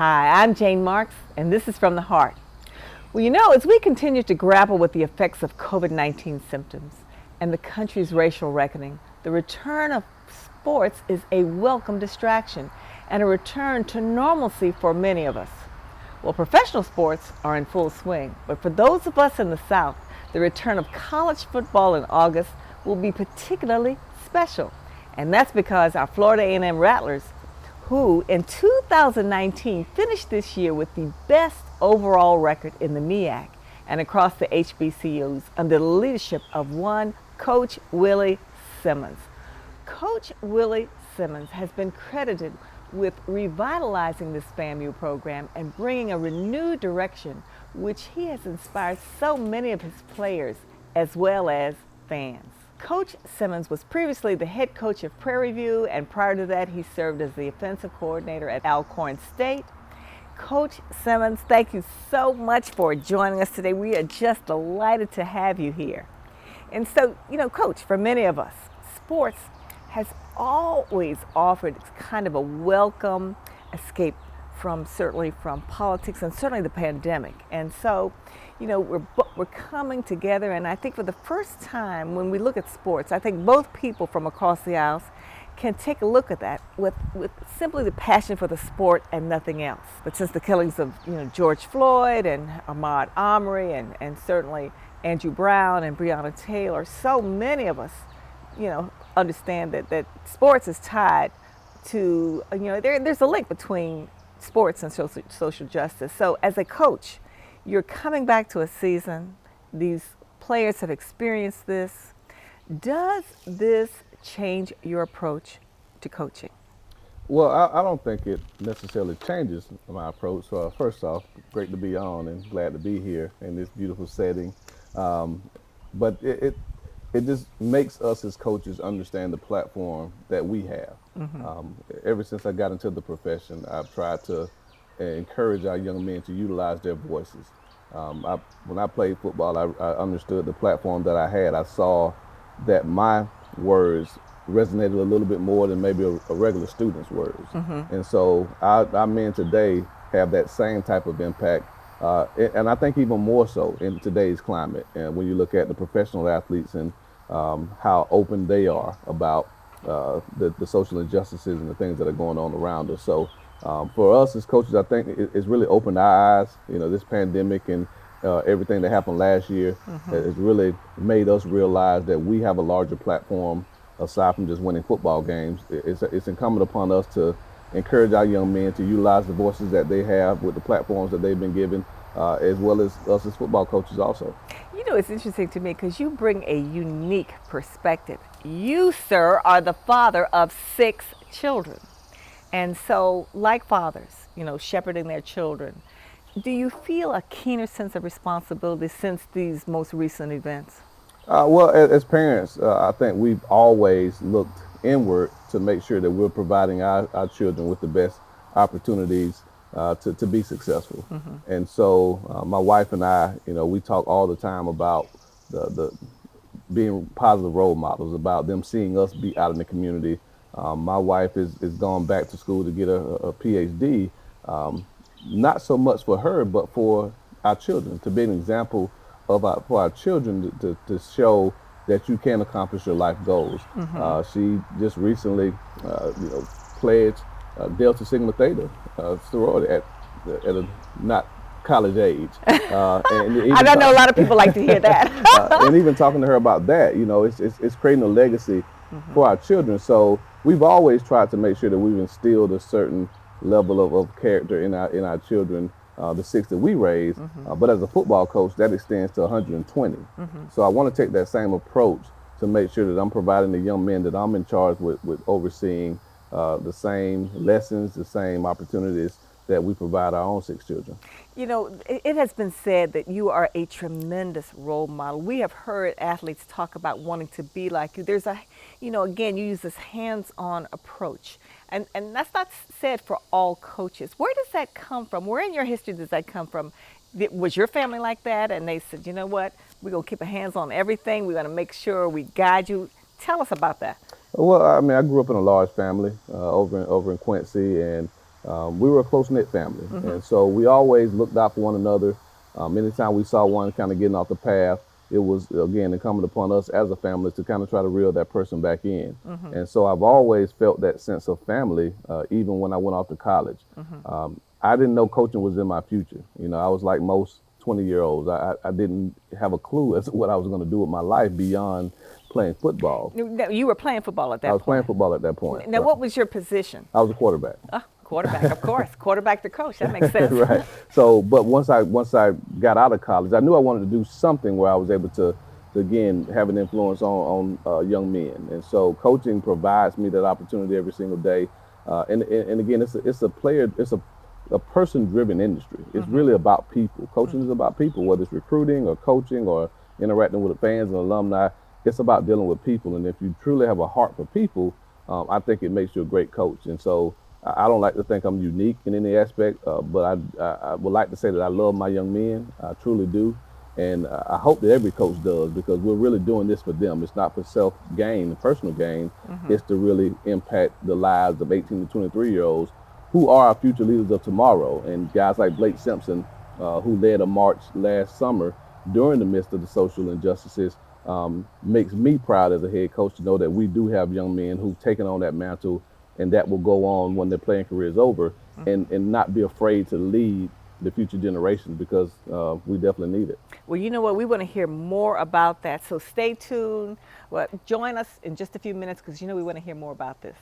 Hi, I'm Jane Marks, and this is From the Heart. Well, as we continue to grapple with the effects of COVID-19 symptoms and the country's racial reckoning, the return of sports is a welcome distraction and a return to normalcy for many of us. Well, professional sports are in full swing, but for those of us in the South, the return of college football in August will be particularly special. And that's because our Florida A&M Rattlers, who in 2019 finished this year with the best overall record in the MEAC and across the HBCUs under the leadership of one Coach Willie Simmons. Coach Willie Simmons has been credited with revitalizing this FAMU program and bringing a renewed direction, which he has inspired so many of his players as well as fans. Coach Simmons was previously the head coach of Prairie View, and prior to that he served as the offensive coordinator at Alcorn State. Coach Simmons, thank you so much for joining us today. We are just delighted to have you here. And so, Coach, for many of us, sports has always offered kind of a welcome escape from politics and certainly the pandemic. And so, we're coming together, and I think for the first time when we look at sports, I think both people from across the aisles can take a look at that with simply the passion for the sport and nothing else. But since the killings of George Floyd and Ahmaud Arbery and certainly Andrew Brown and Breonna Taylor, so many of us understand that sports is tied to there's a link between sports and social justice. So as a coach, you're coming back to a season. These players have experienced this. Does this change your approach to coaching? Well, I don't think it necessarily changes my approach. First off, great to be on and glad to be here in this beautiful setting. But it just makes us as coaches understand the platform that we have. Mm-hmm. Ever since I got into the profession, I've tried to encourage our young men to utilize their voices. When I played football, I understood the platform that I had. I saw that my words resonated a little bit more than maybe a regular student's words. Mm-hmm. And so our men today have that same type of impact. And I think even more so in today's climate. And when you look at the professional athletes and how open they are about the social injustices and the things that are going on around us. So for us as coaches, I think it's really opened our eyes. This pandemic and everything that happened last year mm-hmm. has really made us realize that we have a larger platform aside from just winning football games. It's incumbent upon us to encourage our young men to utilize the voices that they have with the platforms that they've been given, as well as us as football coaches also. It's interesting to me because you bring a unique perspective. You, sir, are the father of 6 children. And so, like fathers, shepherding their children, do you feel a keener sense of responsibility since these most recent events? Well, as parents, I think we've always looked inward to make sure that we're providing our children with the best opportunities to be successful. Mm-hmm. And so my wife and I, we talk all the time about the being positive role models, about them seeing us be out in the community. My wife is gone back to school to get a PhD, not so much for her, but for our children, to be an example for our children to show that you can accomplish your life goals. Mm-hmm. She just recently, pledged Delta Sigma Theta sorority at a not college age. And I don't know a lot of people like to hear that. And even talking to her about that, it's creating a legacy mm-hmm. for our children. So we've always tried to make sure that we've instilled a certain level of character in our children, the 6 that we raise. Mm-hmm. But as a football coach, that extends to 120. Mm-hmm. So I want to take that same approach to make sure that I'm providing the young men that I'm in charge with overseeing the same lessons, the same opportunities that we provide our own 6 children. It has been said that you are a tremendous role model. We have heard athletes talk about wanting to be like you. There's again, you use this hands-on approach. And that's not said for all coaches. Where does that come from? Where in your history does that come from? Was your family like that? And they said, you know what, we're going to keep our hands on everything. We're going to make sure we guide you. Tell us about that. Well, I grew up in a large family over in Quincy, and we were a close-knit family. And so we always looked out for one another. Anytime we saw one kind of getting off the path, it was, again, incumbent upon us as a family to kind of try to reel that person back in. And so I've always felt that sense of family, even when I went off to college. I didn't know coaching was in my future. You know, I was like most 20-year-olds. I didn't have a clue as to what I was going to do with my life beyond playing football. You were playing football at that point. I was playing football at that point. Now, what was your position? I was a quarterback. Quarterback, of course. Quarterback to coach. That makes sense. Right. So, but once I got out of college, I knew I wanted to do something where I was able to again, have an influence on young men. And so coaching provides me that opportunity every single day. And again, it's a person-driven industry. It's really about people. Coaching is about people, whether it's recruiting or coaching or interacting with the fans and alumni. It's about dealing with people. And if you truly have a heart for people, I think it makes you a great coach. And so I don't like to think I'm unique in any aspect, but I would like to say that I love my young men. I truly do. And I hope that every coach does, because we're really doing this for them. It's not for self-gain, personal gain. It's to really impact the lives of 18 to 23-year-olds who are our future leaders of tomorrow. And guys like Blake Simpson, who led a march last summer during the midst of the social injustices, makes me proud as a head coach to know that we do have young men who've taken on that mantle, and that will go on when their playing career is over, and not be afraid to lead the future generations, because we definitely need it. Well, you know what? We want to hear more about that. So stay tuned. Well, join us in just a few minutes, because you know we want to hear more about this.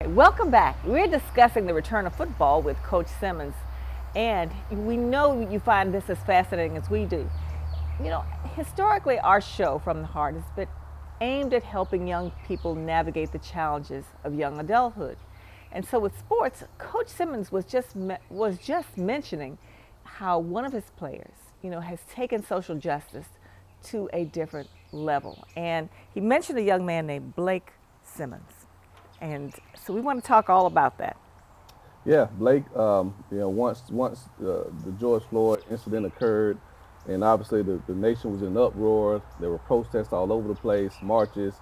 Welcome back. We're discussing the return of football with Coach Simmons, and we know you find this as fascinating as we do. You know, historically, our show, From the Heart, has been aimed at helping young people navigate the challenges of young adulthood. And so with sports, Coach Simmons was just mentioning how one of his players, you know, has taken social justice to a different level. And he mentioned a young man named Blake Simmons. And so we want to talk all about that. Yeah, Blake, once the George Floyd incident occurred, and obviously the nation was in an uproar. There were protests all over the place, marches,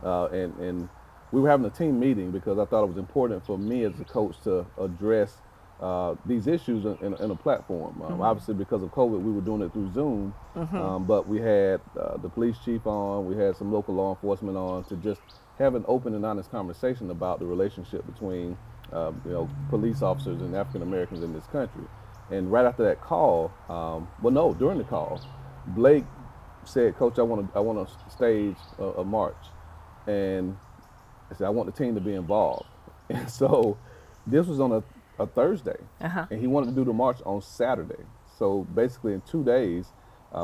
and we were having a team meeting because I thought it was important for me as a coach to address these issues in a platform. Obviously, because of COVID, we were doing it through Zoom, but we had the police chief on, we had some local law enforcement on to just have an open and honest conversation about the relationship between police officers and African Americans in this country. And right after that call, during the call, Blake said, "Coach, I want to stage a march," and I said, "I want the team to be involved." And so this was on a Thursday, and he wanted to do the march on Saturday. So basically, in 2 days,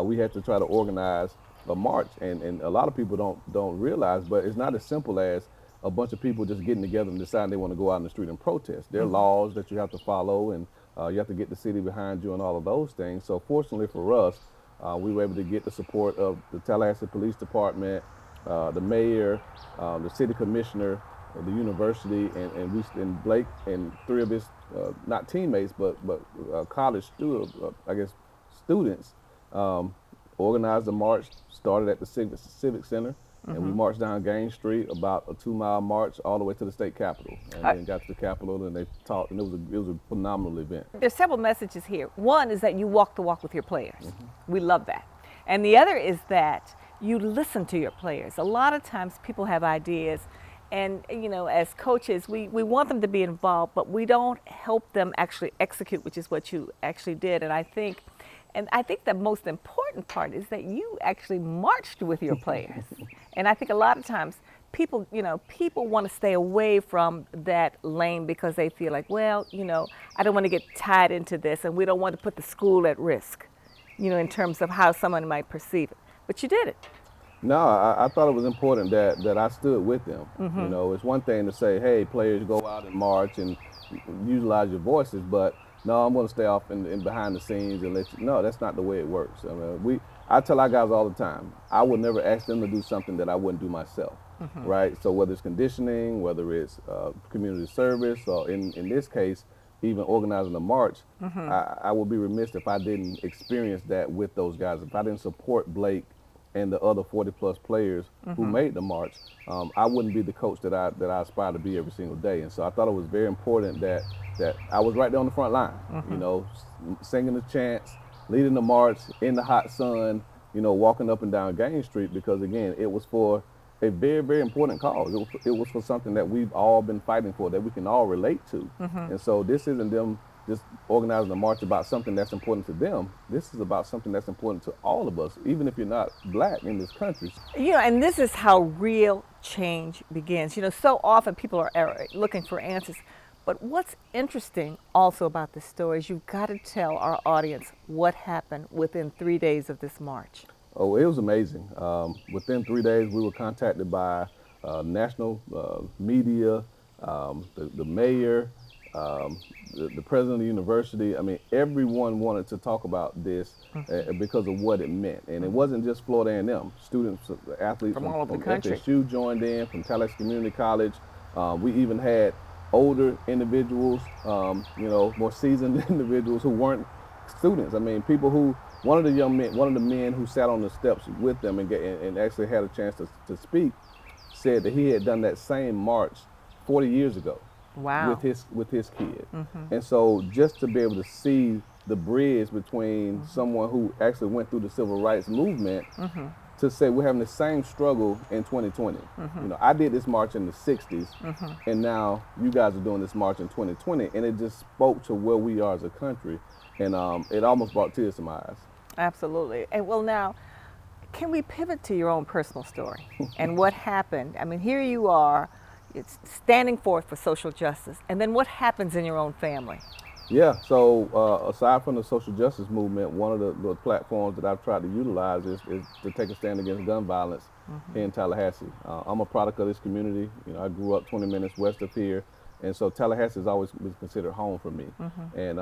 we had to try to organize a march, and a lot of people don't realize, but it's not as simple as a bunch of people just getting together and deciding they want to go out in the street and protest. There are laws that you have to follow, and you have to get the city behind you and all of those things. So fortunately for us, we were able to get the support of the Tallahassee Police Department, the mayor, the city commissioner, the university, and Blake and three of his not teammates but college students organized a march. Started at the Civic Center. And we marched down Gaines Street, about a 2-mile march, all the way to the state capitol. And then got to the capitol, and they talked, and it was a phenomenal event. There's several messages here. One is that you walk the walk with your players. We love that. And the other is that you listen to your players. A lot of times people have ideas, and as coaches, we want them to be involved, but we don't help them actually execute, which is what you actually did. And I think the most important part is that you actually marched with your players. And I think a lot of times people want to stay away from that lane because they feel like, I don't want to get tied into this, and we don't want to put the school at risk, in terms of how someone might perceive it. But you did it. No, I thought it was important that I stood with them. It's one thing to say, hey, players, go out and march and utilize your voices, but no, I'm going to stay off in behind the scenes and let you. No, that's not the way it works. I mean, I tell our guys all the time, I would never ask them to do something that I wouldn't do myself, right? So whether it's conditioning, whether it's community service, or in this case, even organizing the march, I would be remiss if I didn't experience that with those guys. If I didn't support Blake and the other 40 plus players who made the march, I wouldn't be the coach that I aspire to be every single day. And so I thought it was very important that I was right there on the front line, you know, singing the chants, leading the march in the hot sun, you know, walking up and down Gaines Street, because again, it was for a very, very important cause. It was for something that we've all been fighting for, that we can all relate to. And so this isn't them just organizing a march about something that's important to them. This is about something that's important to all of us, even if you're not black in this country. You know, and this is how real change begins. You know, so often people are looking for answers. But what's interesting also about this story is you've got to tell our audience what happened within 3 days of this march. Oh, it was amazing. Within 3 days, we were contacted by national media, the mayor, the president of the university. I mean, everyone wanted to talk about this because of what it meant. And it wasn't just Florida A&M. Students, athletes From all over the country. FSU joined in, from Tallahassee Community College. We even had older individuals, you know, more seasoned individuals who weren't students. I mean, people who, one of the men who sat on the steps with them and actually had a chance to speak, said that he had done that same march 40 years ago. Wow. with his kid. And so just to be able to see the bridge between someone who actually went through the civil rights movement to say we're having the same struggle in 2020. You know, I did this march in the 60s, and now you guys are doing this march in 2020, and it just spoke to where we are as a country, and it almost brought tears to my eyes. Absolutely. And well, now, can we pivot to your own personal story and what happened? I mean, here you are, it's standing forth for social justice, and then what happens in your own family? Yeah, so aside from the social justice movement, one of the platforms that I've tried to utilize is to take a stand against gun violence here in Tallahassee. I'm a product of this community. You know, I grew up 20 minutes west of here, and so Tallahassee has always been considered home for me. And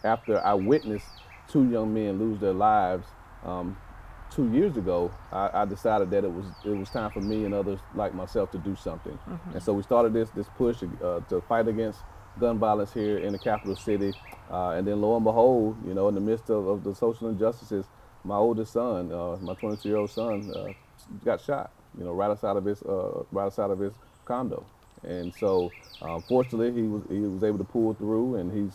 after I witnessed 2 young men lose their lives 2 years ago, I decided that it was time for me and others like myself to do something. And so we started this push to fight against gun violence here in the capital city, and then lo and behold, you know, in the midst of the social injustices, my oldest son, my 22-year-old son, got shot, you know, right outside of his condo. And so, fortunately, he was able to pull through, and he's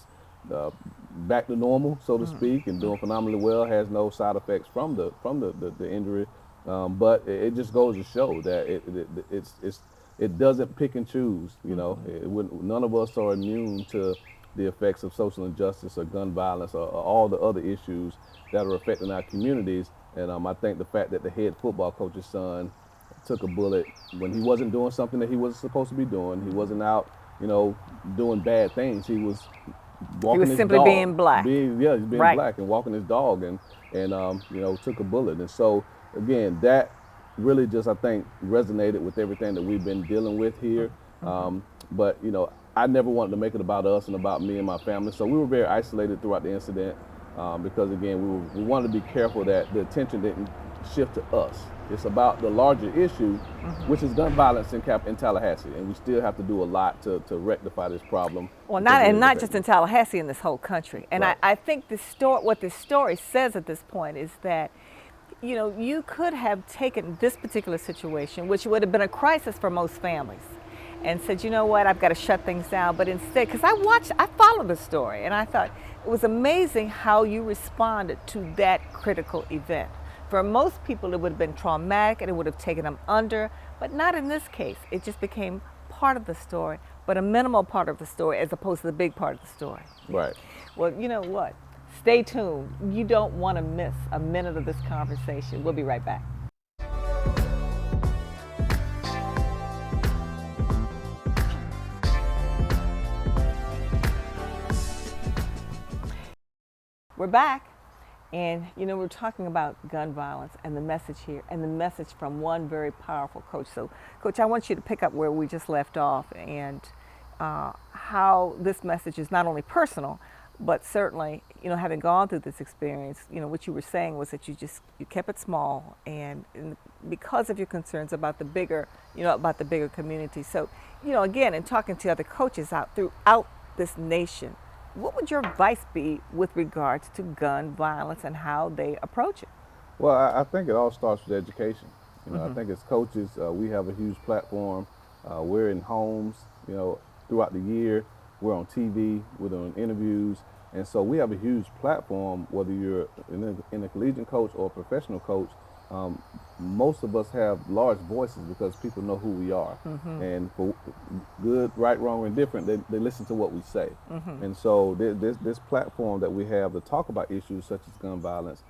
back to normal, so to speak, and doing phenomenally well. Has no side effects from the injury, but it just goes to show that it doesn't pick and choose. You know, none of us are immune to the effects of social injustice or gun violence or all the other issues that are affecting our communities. And I think the fact that the head football coach's son took a bullet when he wasn't doing something that he wasn't supposed to be doing. He wasn't out, you know, doing bad things. He was walking his dog. Simply being black. He's being Right. black and walking his dog, and you know, took a bullet. And so again, that really just, I think, resonated with everything that we've been dealing with here. But you know, I never wanted to make it about us and about me and my family. So we were very isolated throughout the incident, because again, we wanted to be careful that the attention didn't shift to us. It's about the larger issue, which is gun violence in Tallahassee, and we still have to do a lot to rectify this problem. Well, not just in Tallahassee, in this whole country. And Right. I think what this story says at this point is that, you know, you could have taken this particular situation, which would have been a crisis for most families, and said, you know what, I've got to shut things down. But instead, because I followed the story, and I thought it was amazing how you responded to that critical event. For most people, it would have been traumatic and it would have taken them under, but not in this case. It just became part of the story, but a minimal part of the story as opposed to the big part of the story. Right. Well, you know what? Stay tuned. You don't want to miss a minute of this conversation. We'll be right back. We're back. And, you know, we're talking about gun violence and the message here, and the message from one very powerful coach. So, Coach, I want you to pick up where we just left off, and how this message is not only personal, but certainly, you know, having gone through this experience, you know, what you were saying was that you kept it small, and because of your concerns about the bigger community. So, you know, again, in talking to other coaches throughout this nation, what would your advice be with regards to gun violence and how they approach it? Well, I think it all starts with education. I think as coaches, we have a huge platform. We're in homes, throughout the year. We're on TV, we're doing interviews. And so we have a huge platform, whether you're in a collegiate coach or a professional coach. Most of us have large voices because people know who we are. And for good, right, wrong, or indifferent, they listen to what we say. And so this platform that we have to talk about issues such as gun violence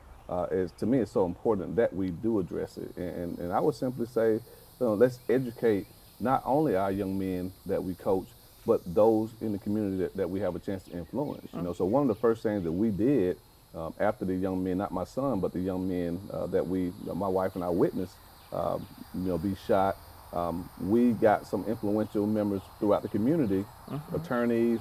is, to me, it's so important that we do address it. And I would simply say, let's educate not only our young men that we coach, but those in the community that we have a chance to influence. So one of the first things that we did after the young men, not my son, but the young men that my wife and I witnessed, be shot, we got some influential members throughout the community, attorneys,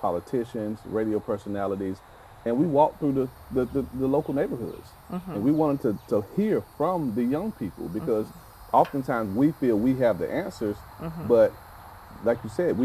politicians, radio personalities, and we walked through the local neighborhoods. And we wanted to hear from the young people because oftentimes we feel we have the answers, but like you said,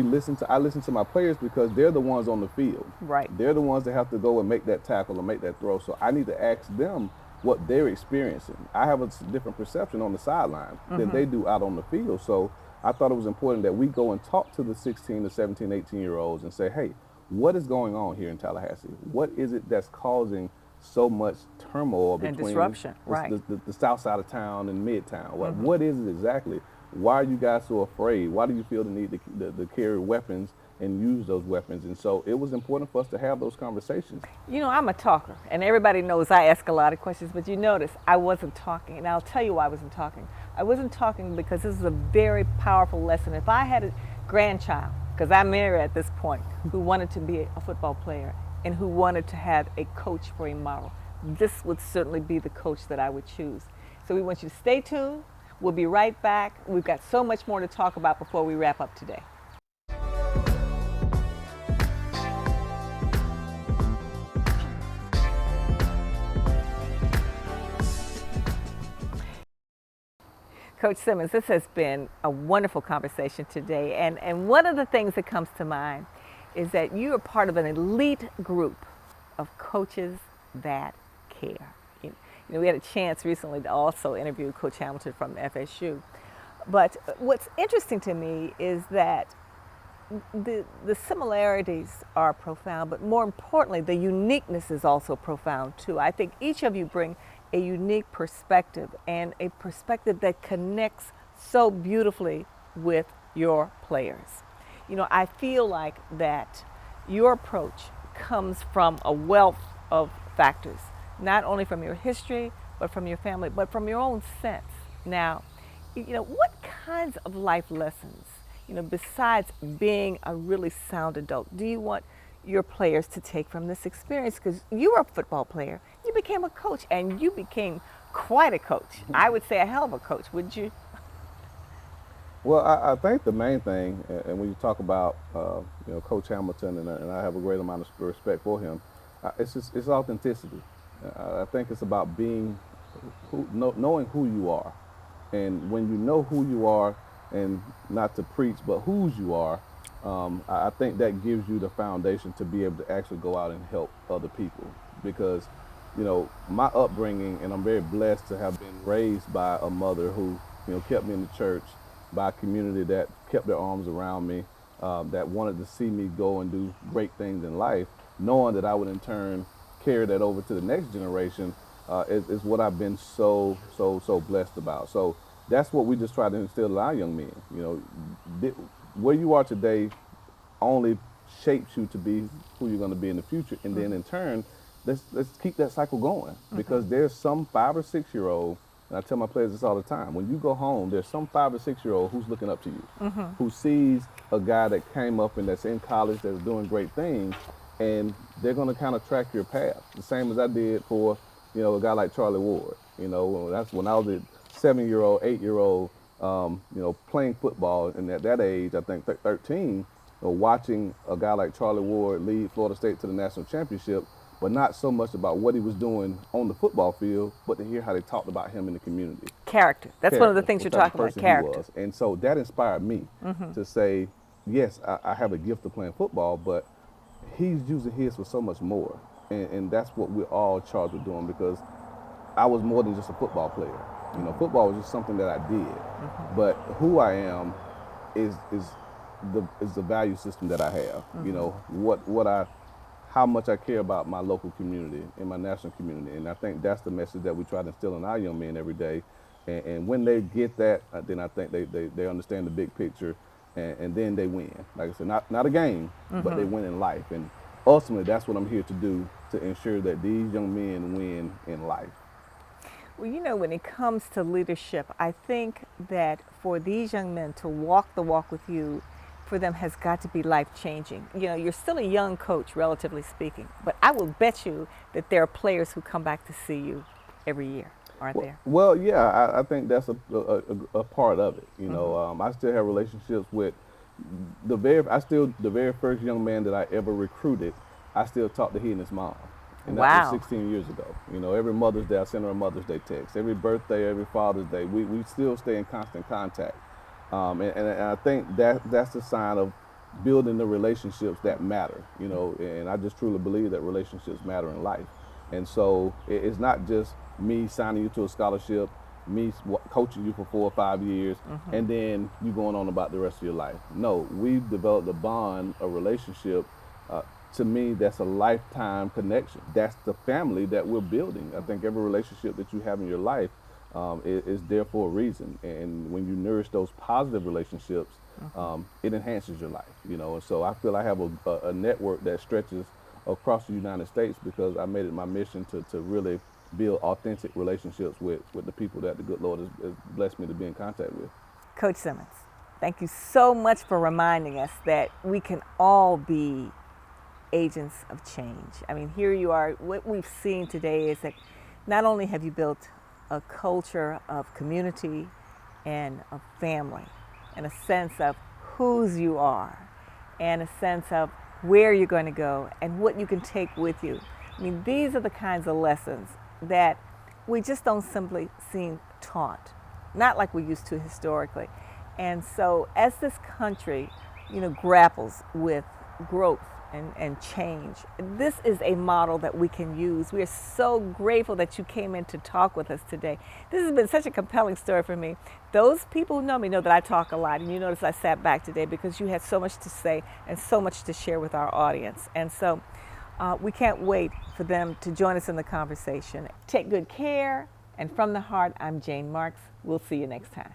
I listen to my players because they're the ones on the field. Right. They're the ones that have to go and make that tackle or make that throw. So I need to ask them what they're experiencing. I have a different perception on the sideline than they do out on the field. So I thought it was important that we go and talk to the 16 to 17, 18-year-olds and say, hey, what is going on here in Tallahassee? What is it that's causing so much turmoil between and disruption, the south side of town and midtown? What is it exactly? Why are you guys so afraid? Why do you feel the need to carry weapons and use those weapons? And so it was important for us to have those conversations. I'm a talker, and everybody knows I ask a lot of questions, but you notice I wasn't talking, and I'll tell you why I wasn't talking. I wasn't talking because this is a very powerful lesson. If I had a grandchild, because I'm married at this point, who wanted to be a football player and who wanted to have a coach for a model, this would certainly be the coach that I would choose. So we want you to stay tuned. We'll be right back. We've got so much more to talk about before we wrap up today. Coach Simmons, this has been a wonderful conversation today. And one of the things that comes to mind is that you are part of an elite group of coaches that care. We had a chance recently to also interview Coach Hamilton from FSU. But what's interesting to me is that the similarities are profound, but more importantly, the uniqueness is also profound too. I think each of you bring a unique perspective and a perspective that connects so beautifully with your players. I feel like that your approach comes from a wealth of factors, not only from your history, but from your family, but from your own sense. Now, what kinds of life lessons, besides being a really sound adult, do you want your players to take from this experience? Because you were a football player, you became a coach, and you became quite a coach. I would say a hell of a coach, wouldn't you? Well, I think the main thing, and when you talk about Coach Hamilton, and I have a great amount of respect for him, it's authenticity. I think it's about knowing who you are, and when you know who you are, and not to preach, but whose you are, I think that gives you the foundation to be able to actually go out and help other people. Because, my upbringing, and I'm very blessed to have been raised by a mother who, kept me in the church, by a community that kept their arms around me, that wanted to see me go and do great things in life, knowing that I would in turn carry that over to the next generation, is what I've been so blessed about. So that's what we just try to instill in our young men. Where you are today only shapes you to be who you're going to be in the future, and then in turn, let's keep that cycle going. Because there's some 5 or 6 year old, and I tell my players this all the time, when you go home, there's some 5 or 6 year old who's looking up to you, who sees a guy that came up and that's in college that's doing great things, and they're going to kind of track your path, the same as I did for a guy like Charlie Ward. That's when I was a 7-year-old, 8-year-old, playing football, and at that age, I think 13, watching a guy like Charlie Ward lead Florida State to the national championship, but not so much about what he was doing on the football field, but to hear how they talked about him in the community. Character. That's one of the things you're talking about, character. And so that inspired me to say, yes, I have a gift of playing football, but he's using his for so much more. And that's what we're all charged with doing, because I was more than just a football player. You know, football was just something that I did. But who I am is the value system that I have. You know, how much I care about my local community and my national community. And I think that's the message that we try to instill in our young men every day. And when they get that, then I think they understand the big picture, and then they win. Like I said, not a game, but they win in life. And ultimately, that's what I'm here to do, to ensure that these young men win in life. Well, you know, when it comes to leadership, I think that for these young men to walk the walk with you, for them has got to be life-changing. You know, you're still a young coach, relatively speaking, but I will bet you that there are players who come back to see you every year, aren't there? Well, yeah, I think that's a part of it. You know, I still have relationships with the very first young man that I ever recruited. I still talk to he and his mom. And that was 16 years ago. You know, every Mother's Day, I send her a Mother's Day text. Every birthday, every Father's Day, we still stay in constant contact. And I think that's a sign of building the relationships that matter, you know, and I just truly believe that relationships matter in life. And so it's not just me signing you to a scholarship, me coaching you for 4 or 5 years, and then you going on about the rest of your life. No, we've developed a bond, a relationship. To me, that's a lifetime connection. That's the family that we're building. I think every relationship that you have in your life is there for a reason. And when you nourish those positive relationships, it enhances your life, you know. And so I feel I have a network that stretches across the United States, because I made it my mission to really build authentic relationships with the people that the good Lord has blessed me to be in contact with. Coach Simmons, thank you so much for reminding us that we can all be agents of change. I mean, here you are. What we've seen today is that not only have you built a culture of community and of family, and a sense of whose you are, and a sense of where you're going to go and what you can take with you. I mean, these are the kinds of lessons that we just don't simply seem taught, not like we used to historically. And so as this country, you know, grapples with growth and change, this is a model that we can use. We are so grateful that you came in to talk with us today. This has been such a compelling story for me. Those people who know me know that I talk a lot, and you notice I sat back today because you had so much to say and so much to share with our audience. And so we can't wait for them to join us in the conversation. Take good care, and from the heart, I'm Jane Marks. We'll see you next time.